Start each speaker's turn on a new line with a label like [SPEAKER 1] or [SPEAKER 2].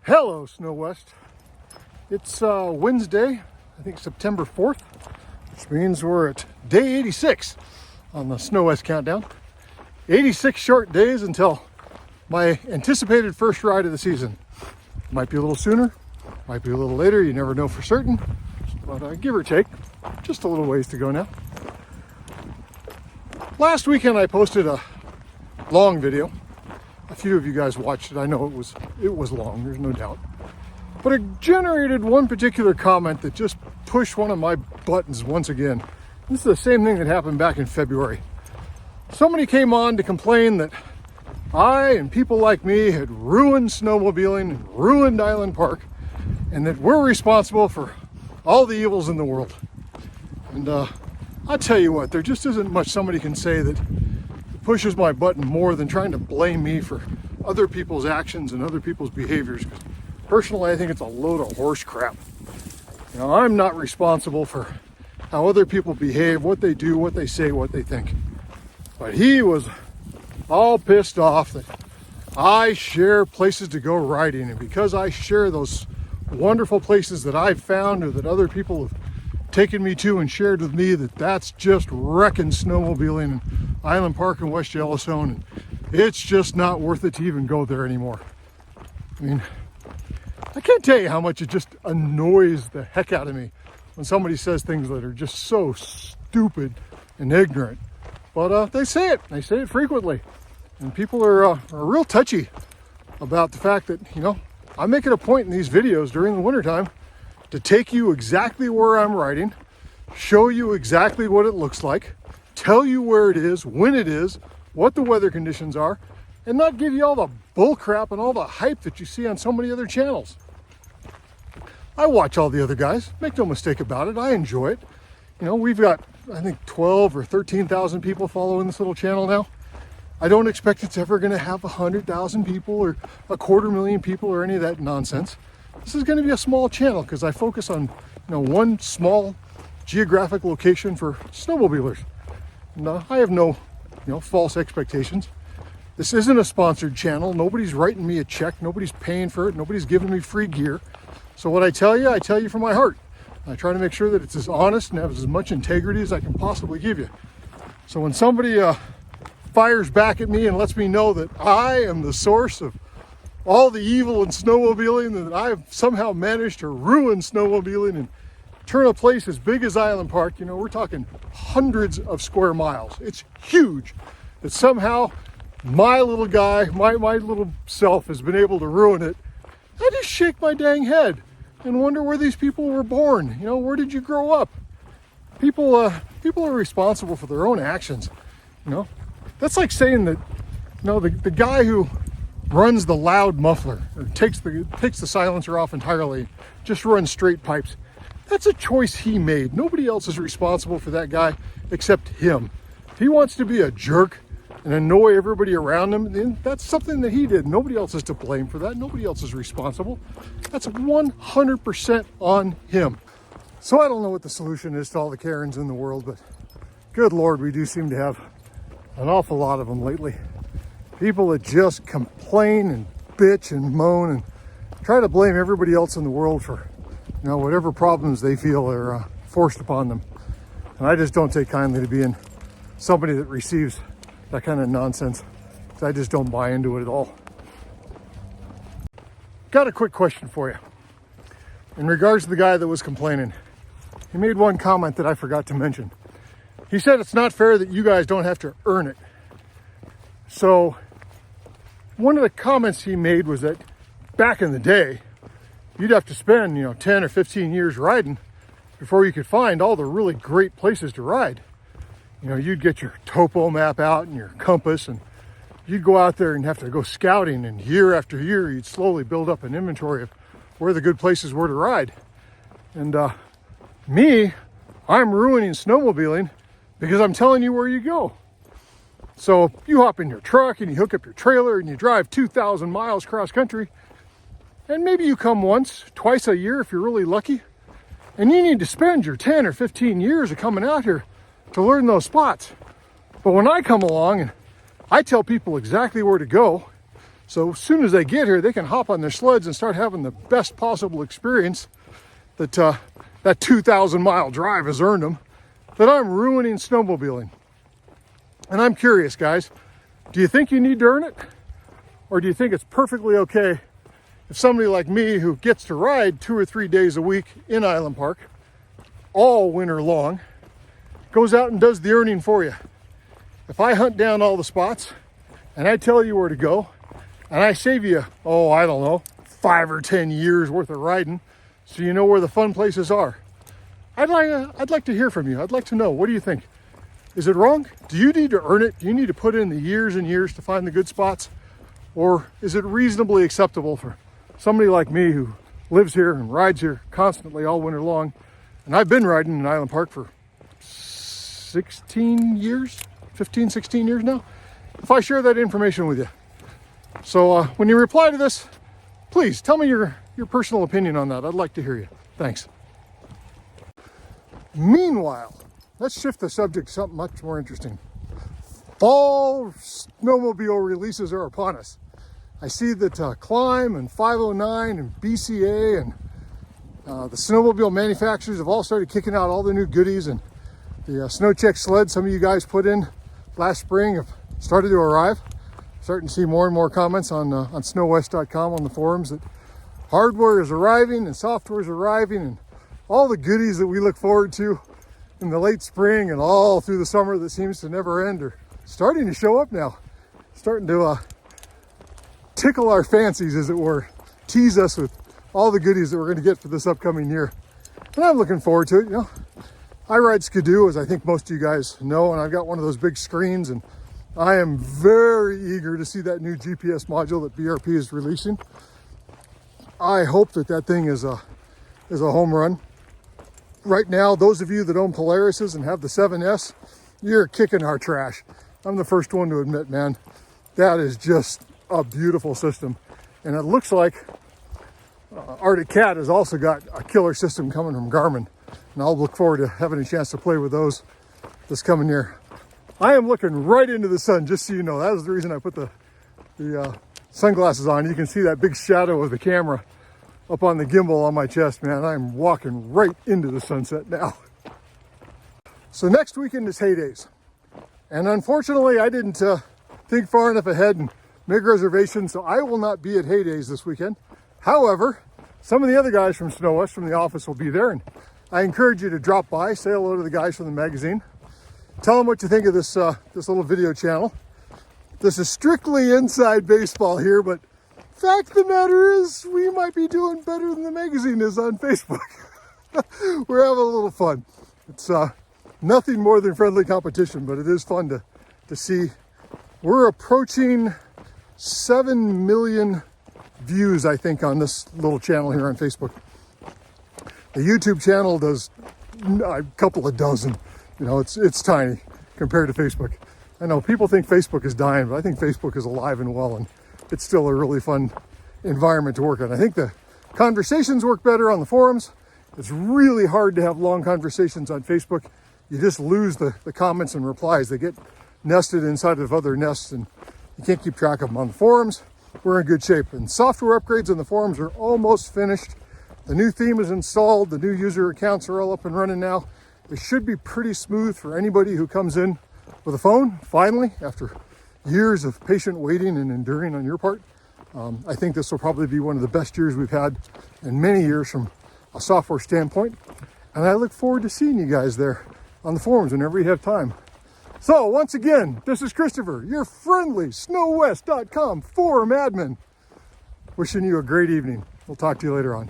[SPEAKER 1] Hello, Snow West. It's Wednesday, I think September 4th, which means we're at day 86 on the Snow West countdown. 86 short days until my anticipated first ride of the season. Might be a little sooner, might be a little later, you never know for certain, but give or take, just a little ways to go now. Last weekend I posted a long video. A few of you guys watched it. I know it was long, there's no doubt. But it generated one particular comment that just pushed one of my buttons once again. This is the same thing that happened back in February. Somebody came on to complain that I and people like me had ruined snowmobiling and ruined Island Park, and that we're responsible for all the evils in the world. And I'll tell you what, there just isn't much somebody can say that pushes my button more than trying to blame me for other people's actions and other people's behaviors. Personally, I think it's a load of horse crap. You know, I'm not responsible for how other people behave, what they do, what they say, what they think. But he was all pissed off that I share places to go riding, and because I share those wonderful places that I've found or that other people have taken me to and shared with me, that's just wrecking snowmobiling in Island Park in West Yellowstone, and it's just not worth it to even go there anymore. I mean, I can't tell you how much it just annoys the heck out of me when somebody says things that are just so stupid and ignorant. But they say it frequently, and people are real touchy about the fact that, you know, I make it a point in these videos during the wintertime to take you exactly where I'm riding, show you exactly what it looks like, tell you where it is, when it is, what the weather conditions are, and not give you all the bull crap and all the hype that you see on so many other channels. I watch all the other guys, make no mistake about it, I enjoy it. You know, we've got, I think, 12 or 13,000 people following this little channel now. I don't expect it's ever gonna have 100,000 people or 250,000 people or any of that nonsense. This is going to be a small channel because I focus on, you know, one small geographic location for snowmobilers. And I have no, false expectations. This isn't a sponsored channel. Nobody's writing me a check. Nobody's paying for it. Nobody's giving me free gear. So what I tell you from my heart. I try to make sure that it's as honest and has as much integrity as I can possibly give you. So when somebody fires back at me and lets me know that I am the source of all the evil in snowmobiling, that I've somehow managed to ruin snowmobiling and turn a place as big as Island Park, you know, we're talking hundreds of square miles. It's huge that somehow my little guy, my little self has been able to ruin it. I just shake my dang head and wonder where these people were born. You know, where did you grow up? People are responsible for their own actions. You know, that's like saying that, you know, the guy who runs the loud muffler or takes the silencer off entirely, just runs straight pipes. That's a choice he made. Nobody else is responsible for that guy except him. If he wants to be a jerk and annoy everybody around him, then that's something that he did. Nobody else is to blame for that. Nobody else is responsible. That's 100% on him. So I don't know what the solution is to all the Karens in the world, but good Lord, we do seem to have an awful lot of them lately. People that just complain and bitch and moan and try to blame everybody else in the world for, you know, whatever problems they feel are forced upon them. And I just don't take kindly to being somebody that receives that kind of nonsense. I just don't buy into it at all. Got a quick question for you. In regards to the guy that was complaining, he made one comment that I forgot to mention. He said it's not fair that you guys don't have to earn it. So one of the comments he made was that back in the day, you'd have to spend, 10 or 15 years riding before you could find all the really great places to ride. You know, you'd get your topo map out and your compass, and you'd go out there and have to go scouting, and year after year, you'd slowly build up an inventory of where the good places were to ride. And I'm ruining snowmobiling because I'm telling you where you go. So you hop in your truck and you hook up your trailer and you drive 2,000 miles cross country, and maybe you come once, twice a year if you're really lucky, and you need to spend your 10 or 15 years of coming out here to learn those spots. But when I come along and I tell people exactly where to go, So as soon as they get here, they can hop on their sleds and start having the best possible experience that that 2,000-mile drive has earned them, that I'm ruining snowmobiling. And I'm curious, guys, do you think you need to earn it? Or do you think it's perfectly okay if somebody like me, who gets to ride 2 or 3 days a week in Island Park all winter long, goes out and does the earning for you? If I hunt down all the spots and I tell you where to go, and I save you, oh, I don't know, 5 or 10 years worth of riding, so you know where the fun places are, I'd like to hear from you. I'd like to know, what do you think? Is it wrong? Do you need to earn it? Do you need to put in the years and years to find the good spots? Or is it reasonably acceptable for somebody like me who lives here and rides here constantly all winter long? And I've been riding in Island Park for 16 years, 15, 16 years now. If I share that information with you. So when you reply to this, please tell me your personal opinion on that. I'd like to hear you. Thanks. Meanwhile, let's shift the subject to something much more interesting. Fall snowmobile releases are upon us. I see that Climb and 509 and BCA and the snowmobile manufacturers have all started kicking out all the new goodies, and the SnowCheck sleds some of you guys put in last spring have started to arrive. Starting to see more and more comments on snowwest.com on the forums that hardware is arriving and software is arriving, and all the goodies that we look forward to in the late spring and all through the summer that seems to never end are starting to show up now. Starting to tickle our fancies, as it were, tease us with all the goodies that we're going to get for this upcoming year. And I'm looking forward to it. You know, I ride Skidoo, as I think most of you guys know, and I've got one of those big screens, and I am very eager to see that new GPS module that BRP is releasing. I hope that that thing is a home run. Right now, those of you that own Polarises and have the 7S, you're kicking our trash. I'm the first one to admit, man, that is just a beautiful system. And it looks like Arctic Cat has also got a killer system coming from Garmin. And I'll look forward to having a chance to play with those this coming year. I am looking right into the sun, just so you know. That was the reason I put the sunglasses on. You can see that big shadow of the camera up on the gimbal on my chest, man. I'm walking right into the sunset now. So next weekend is Hay Days. And unfortunately, I didn't think far enough ahead and make reservations, so I will not be at Hay Days this weekend. However, some of the other guys from Snow West from the office will be there, and I encourage you to drop by, say hello to the guys from the magazine. Tell them what you think of this little video channel. This is strictly inside baseball here, but fact of the matter is we might be doing better than the magazine is on Facebook. We're having a little fun. It's nothing more than friendly competition, but it is fun to see. We're approaching 7 million views, I think, on this little channel here on Facebook. The YouTube channel does a couple of dozen. You know, it's tiny compared to Facebook. I know people think Facebook is dying, but I think Facebook is alive and well, and it's still a really fun environment to work in. I think the conversations work better on the forums. It's really hard to have long conversations on Facebook. You just lose the comments and replies. They get nested inside of other nests, and you can't keep track of them. On the forums, we're in good shape. And software upgrades on the forums are almost finished. The new theme is installed. The new user accounts are all up and running now. It should be pretty smooth for anybody who comes in with a phone, finally, after years of patient waiting and enduring on your part. I think this will probably be one of the best years we've had in many years from a software standpoint. And I look forward to seeing you guys there on the forums whenever you have time. So once again, this is Christopher, your friendly snowwest.com forum admin, wishing you a great evening. We'll talk to you later on.